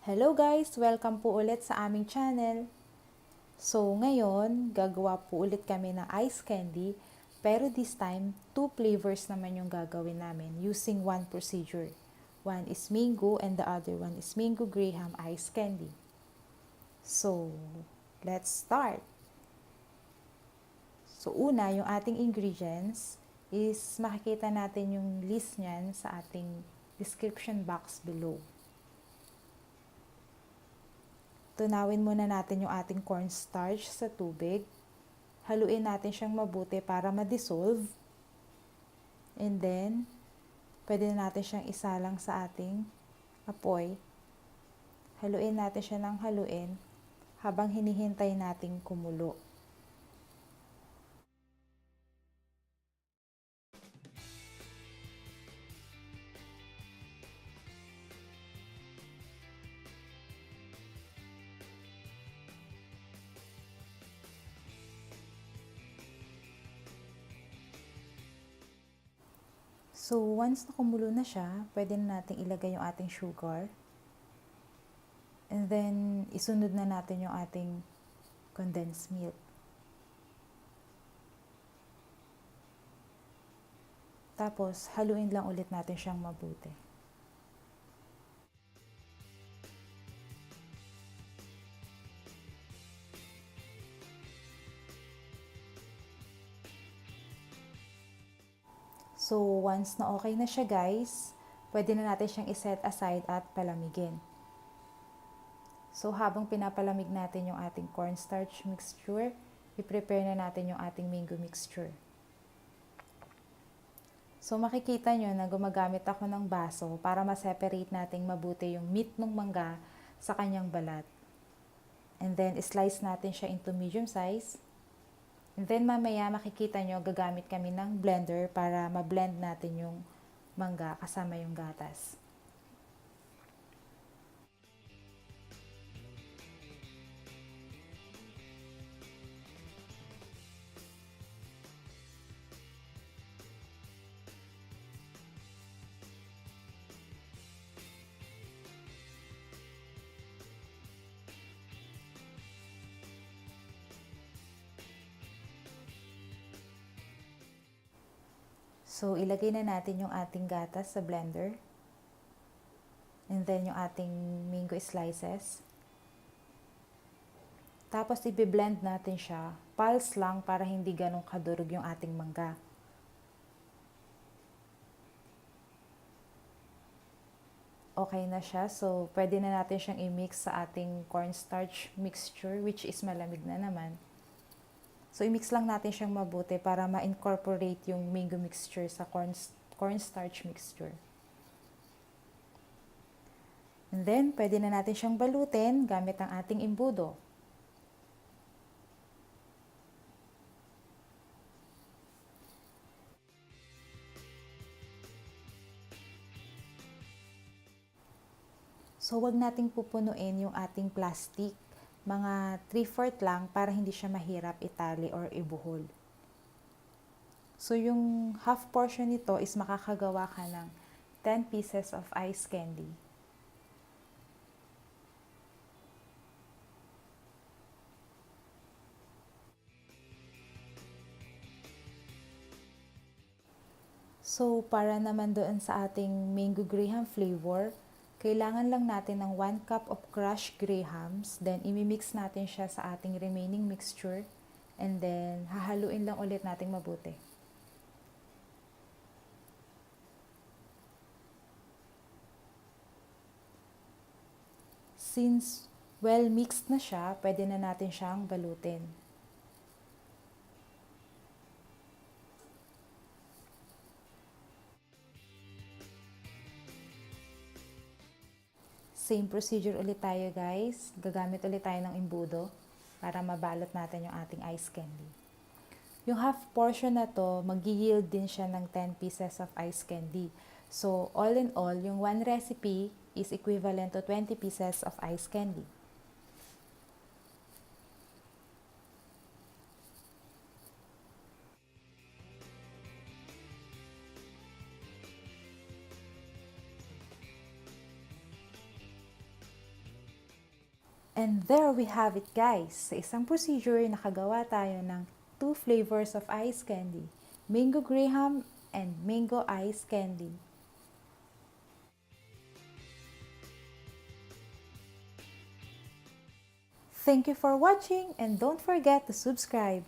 Hello guys! Welcome po ulit sa aming channel. So ngayon, gagawa po ulit kami ng ice candy, pero this time, 2 flavors naman yung gagawin namin using one procedure. One is mango and the other one is mango graham ice candy. So, let's start! So una, yung ating ingredients is makikita natin yung list niyan sa ating description box below. Tunawin muna natin yung ating cornstarch sa tubig. Haluin natin siyang mabuti para ma-dissolve. And then, pwede na natin siyang isalang sa ating apoy. Haluin natin siya ng haluin habang hinihintay nating kumulo. So, once na kumulo na siya, pwede na natin ilagay yung ating sugar. And then, isunod na natin yung ating condensed milk. Tapos, haluin lang ulit natin siyang mabuti. So, once na okay na siya guys, pwede na natin siyang iset aside at palamigin. So, habang pinapalamig natin yung ating cornstarch mixture, i-prepare na natin yung ating mango mixture. So, makikita nyo na gumagamit ako ng baso para ma-separate natin mabuti yung meat ng mangga sa kanyang balat. And then, slice natin siya into medium size. And then mamaya makikita nyo gagamit kami ng blender para ma-blend natin yung mangga kasama yung gatas. So, ilagay na natin yung ating gatas sa blender. And then, yung ating mango slices. Tapos, i-blend natin siya. Pulse lang para hindi ganun kadurog yung ating mangga. Okay na siya. So, pwede na natin siyang i-mix sa ating cornstarch mixture, which is malamig na naman. So, i-mix lang natin siyang mabuti para ma-incorporate yung mango mixture sa cornstarch mixture. And then, pwede na natin siyang balutin gamit ang ating imbudo. So, wag nating pupunuin yung ating plastic. Mga 3/4 lang para hindi siya mahirap itali or ibuhol. So, yung half portion nito is makakagawa ka ng 10 pieces of ice candy. So, para naman doon sa ating mango graham flavor, kailangan lang natin ng 1 cup of crushed grahams. Then, imimix natin siya sa ating remaining mixture. And then, hahaluin lang ulit natin mabuti. Since well mixed na siya, pwede na natin siyang balutin. Same procedure ulit tayo guys. Gagamit ulit tayo ng imbudo para mabalot natin yung ating ice candy. Yung half portion na to, mag-yield din siya ng 10 pieces of ice candy. So, all in all, yung one recipe is equivalent to 20 pieces of ice candy. And there we have it guys. Sa isang procedure, nakagawa tayo ng 2 flavors of ice candy. Mango Graham and Mango Ice Candy. Thank you for watching and don't forget to subscribe.